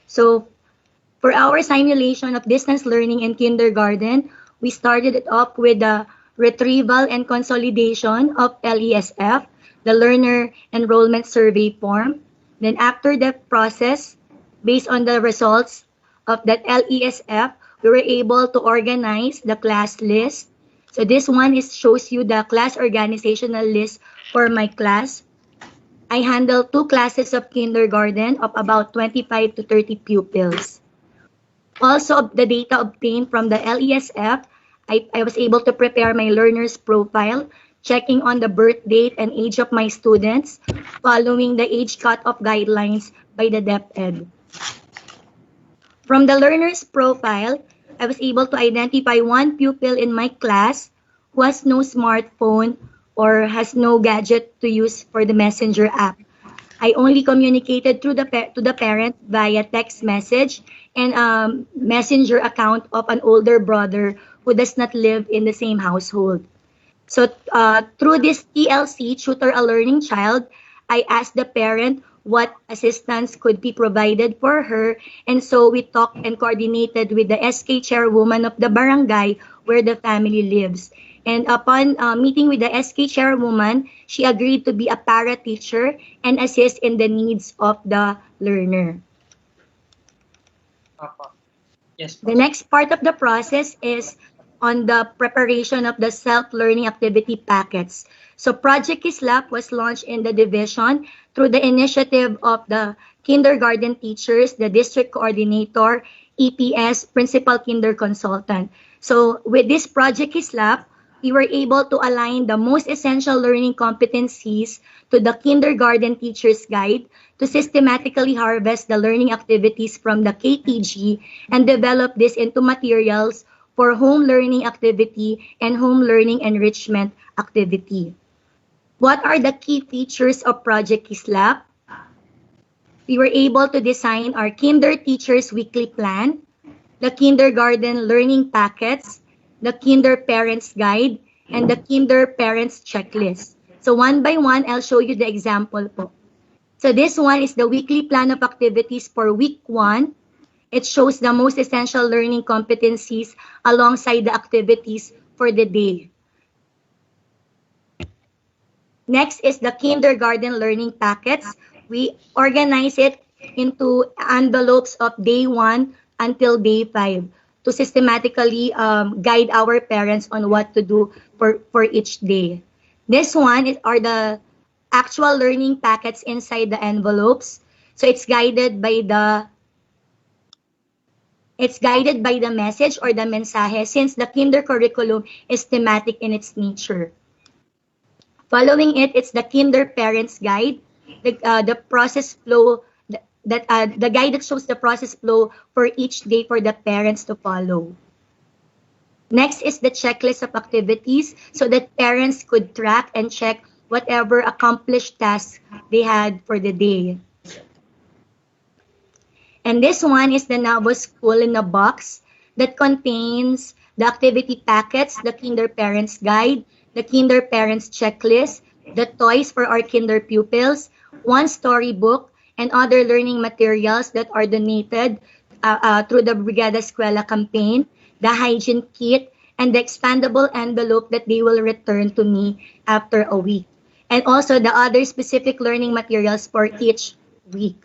So for our simulation of distance learning in kindergarten, we started it up with the retrieval and consolidation of LESF, the Learner Enrollment Survey form. Then after the process, based on the results of that LESF, we were able to organize the class list. So this one shows you the class organizational list for my class. I handle 2 classes of kindergarten of about 25 to 30 pupils. Also, the data obtained from the LESF, I was able to prepare my learner's profile, checking on the birth date and age of my students, following the age cutoff guidelines by the DepEd. From the learner's profile, I was able to identify one pupil in my class who has no smartphone or has no gadget to use for the Messenger app. I only communicated to the parent via text message and messenger account of an older brother who does not live in the same household. So through this TLC, Tutor a Learning Child, I asked the parent what assistance could be provided for her. And so we talked and coordinated with the SK chairwoman of the barangay where the family lives. And upon meeting with the SK chairwoman, she agreed to be a para teacher and assist in the needs of the learner. Yes. The next part of the process is on the preparation of the self-learning activity packets. So Project Kislap was launched in the division through the initiative of the kindergarten teachers, the district coordinator, EPS, principal kinder consultant. So with this Project Kislap, we were able to align the most essential learning competencies to the kindergarten teacher's guide to systematically harvest the learning activities from the KTG and develop this into materials for home learning activity and home learning enrichment activity. What are the key features of Project Kislap? We were able to design our Kinder Teachers Weekly Plan, the Kindergarten Learning Packets, the Kinder Parents Guide, and the Kinder Parents Checklist. So one by one, I'll show you the example po. So this one is the weekly plan of activities for week 1. It shows the most essential learning competencies alongside the activities for the day. Next is the kindergarten learning packets. We organize it into envelopes of day 1 until day 5 to systematically guide our parents on what to do for each day. This one are the actual learning packets inside the envelopes. So it's guided by the message or the mensaje since the kinder curriculum is thematic in its nature. Following it, it's the Kinder Parents Guide, the process flow, the guide that shows the process flow for each day for the parents to follow. Next is the checklist of activities so that parents could track and check whatever accomplished tasks they had for the day. And this one is the Nabo School in a Box that contains the activity packets, the Kinder Parents Guide, the Kinder Parents Checklist, the toys for our kinder pupils, one storybook, and other learning materials that are donated through the Brigada Eskwela campaign, the hygiene kit, and the expandable envelope that they will return to me after a week. And also the other specific learning materials for each week.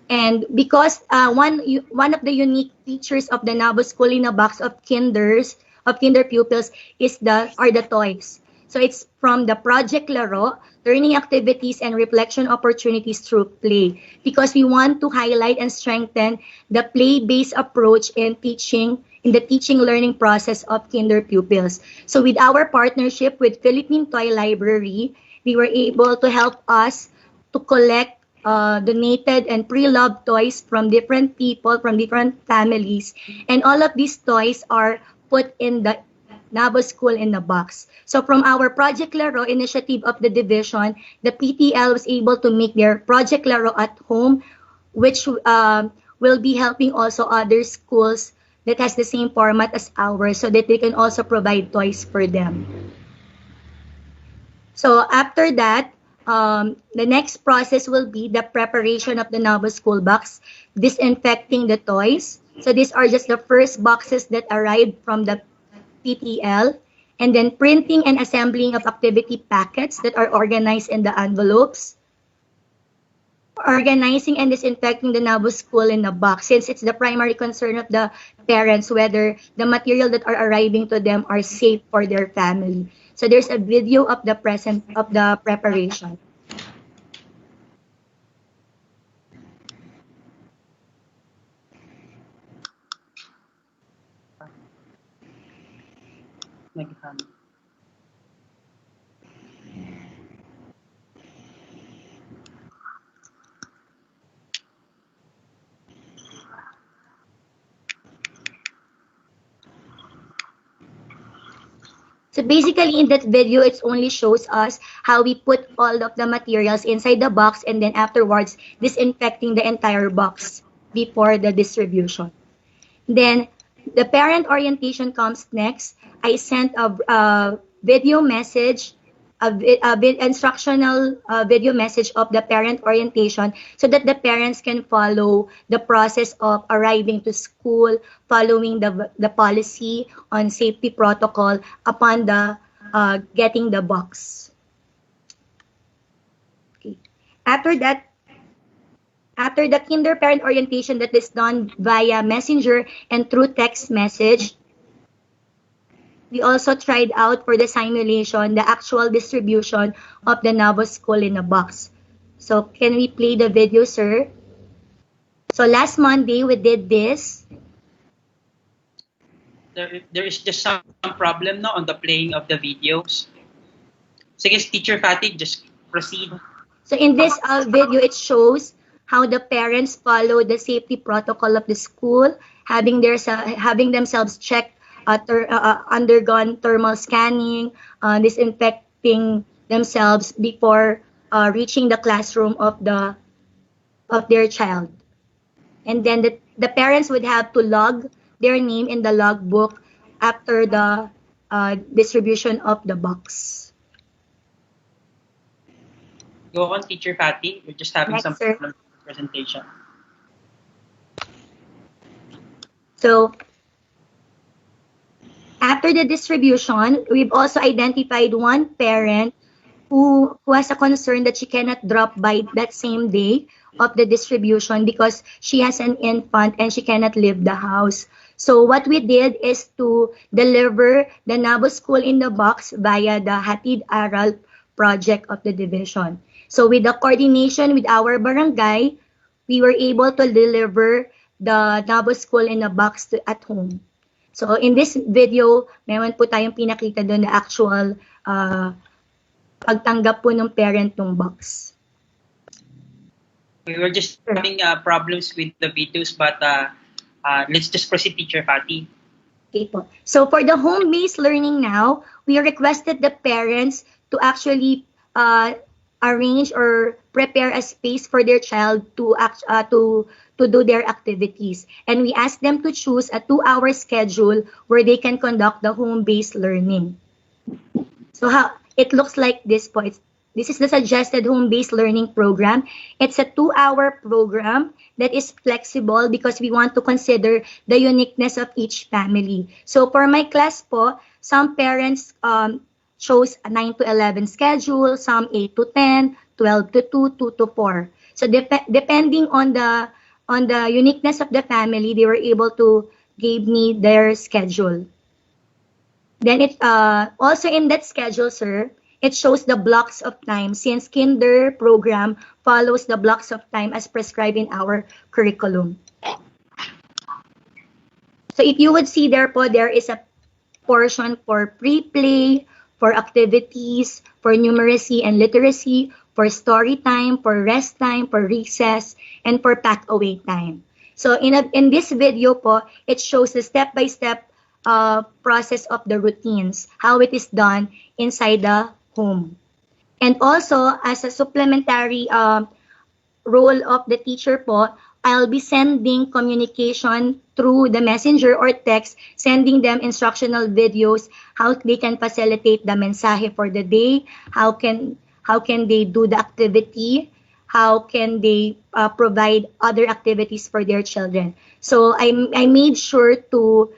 And because one of the unique features of the Nabo School in a Box of kinder pupils are the toys. So it's from the Project Laro, learning activities and reflection opportunities through play, because we want to highlight and strengthen the play-based approach in the teaching learning process of kinder pupils. So with our partnership with Philippine Toy Library, they were able to help us to collect donated and pre-loved toys from different people, from different families. And all of these toys are put in the Nabo School in a Box. So from our Project Laro initiative of the division, the PTL was able to make their Project Laro at home, which will be helping also other schools that has the same format as ours so that they can also provide toys for them. So after that, the next process will be the preparation of the Nabo school box, disinfecting the toys. So these are just the first boxes that arrived from the PTL, and then printing and assembling of activity packets that are organized in the envelopes, organizing and disinfecting the Nabo school in a box, since it's the primary concern of the parents whether the material that are arriving to them are safe for their family. So there's a video of the preparation. So basically in that video, it only shows us how we put all of the materials inside the box and then afterwards disinfecting the entire box before the distribution. Then the parent orientation comes next. I sent a video message, instructional video message of the parent orientation so that the parents can follow the process of arriving to school, following the policy on safety protocol upon the getting the box. Okay. After the kinder parent orientation that is done via messenger and through text message, we also tried out for the simulation, the actual distribution of the Nabo school in a box. So can we play the video, sir? So last Monday, we did this. There is just some problem no, on the playing of the videos. Sige, Teacher Fatih, just proceed. So in this video, it shows how the parents follow the safety protocol of the school, having themselves checked, undergone thermal scanning, disinfecting themselves before reaching the classroom of their child. And then the parents would have to log their name in the logbook after the distribution of the box. Go on, Teacher Fatih. We're just having Next, some sir. problem with the presentation. So after the distribution, we've also identified one parent who has a concern that she cannot drop by that same day of the distribution because she has an infant and she cannot leave the house. So what we did is to deliver the Nabo school in the box via the Hatid Aral project of the division. So with the coordination with our barangay, we were able to deliver the Nabo school in a box at home. So in this video, meron po tayong pinakita doon na actual pagtanggap po ng parent ng box. We were just having problems with the videos, but let's just proceed, Teacher Fatih. Okay po. So for the home-based learning now, we requested the parents to actually arrange or prepare a space for their child to do their activities. And we asked them to choose a 2-hour schedule where they can conduct the home-based learning. So how it looks like this po. This is the suggested home-based learning program. It's a 2-hour program that is flexible because we want to consider the uniqueness of each family. So for my class po, some parents chose a 9 to 11 schedule, some 8 to 10, 12 to 2, 2 to 4. So depending on the uniqueness of the family, they were able to give me their schedule. Then it also in that schedule, sir, it shows the blocks of time since kinder program follows the blocks of time as prescribed in our curriculum. So if you would see there po, there is a portion for pre-play, for activities, for numeracy and literacy, for story time, for rest time, for recess, and for pack-away time. So in this video po, it shows the step-by-step process of the routines, how it is done inside the home. And also, as a supplementary role of the teacher po, I'll be sending communication through the messenger or text, sending them instructional videos, how they can facilitate the mensahe for the day, how how can they do the activity, how can they provide other activities for their children. So I made sure to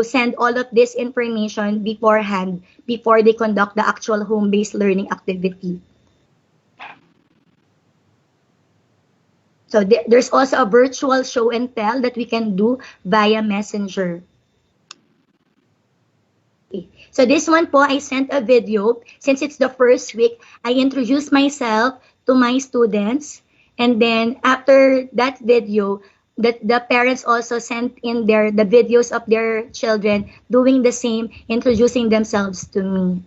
send all of this information beforehand before they conduct the actual home-based learning activity. So there's also a virtual show and tell that we can do via Messenger. Okay. So this one po, I sent a video. Since it's the first week, I introduced myself to my students. And then after that video, the parents also sent in the videos of their children doing the same, introducing themselves to me.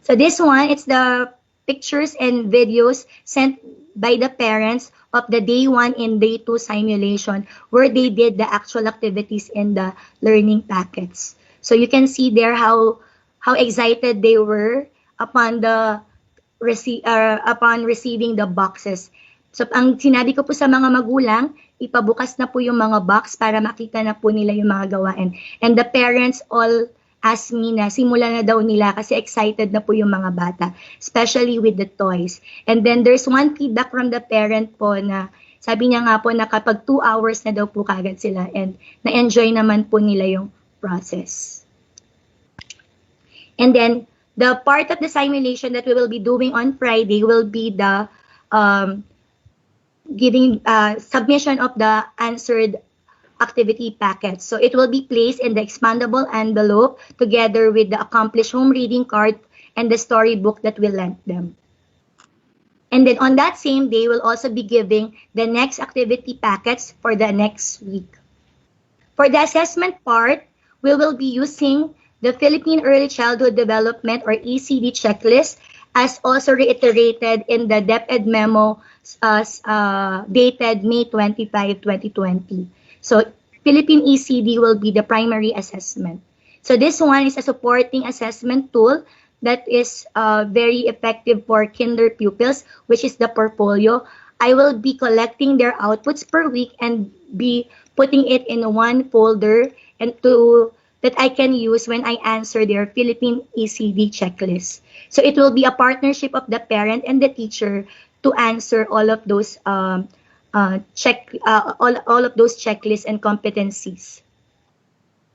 So this one, it's the pictures and videos sent by the parents of the day 1 and day 2 simulation where they did the actual activities in the learning packets. So you can see there how excited they were upon upon receiving the boxes. So ang sinabi ko po sa mga magulang, ipabukas na po yung mga box para makita na po nila yung mga gawain. And the parents all asked me na simulan na daw nila kasi excited na po yung mga bata, especially with the toys. And then there's one feedback from the parent po na sabi niya nga po na kapag 2 hours na daw po kagad sila and na-enjoy naman po nila yung process. And then the part of the simulation that we will be doing on Friday will be the giving submission of the answered activity packets. So it will be placed in the expandable envelope together with the accomplished home reading card and the storybook that we lent them. And then on that same day, we'll also be giving the next activity packets for the next week. For the assessment part, we will be using the Philippine Early Childhood Development or ECD checklist as also reiterated in the DepEd memo dated May 25, 2020. So Philippine ECD will be the primary assessment. So this one is a supporting assessment tool that is very effective for kinder pupils, which is the portfolio. I will be collecting their outputs per week and be putting it in one folder and that I can use when I answer their Philippine ECD checklist. So it will be a partnership of the parent and the teacher to answer all of those all of those checklists and competencies.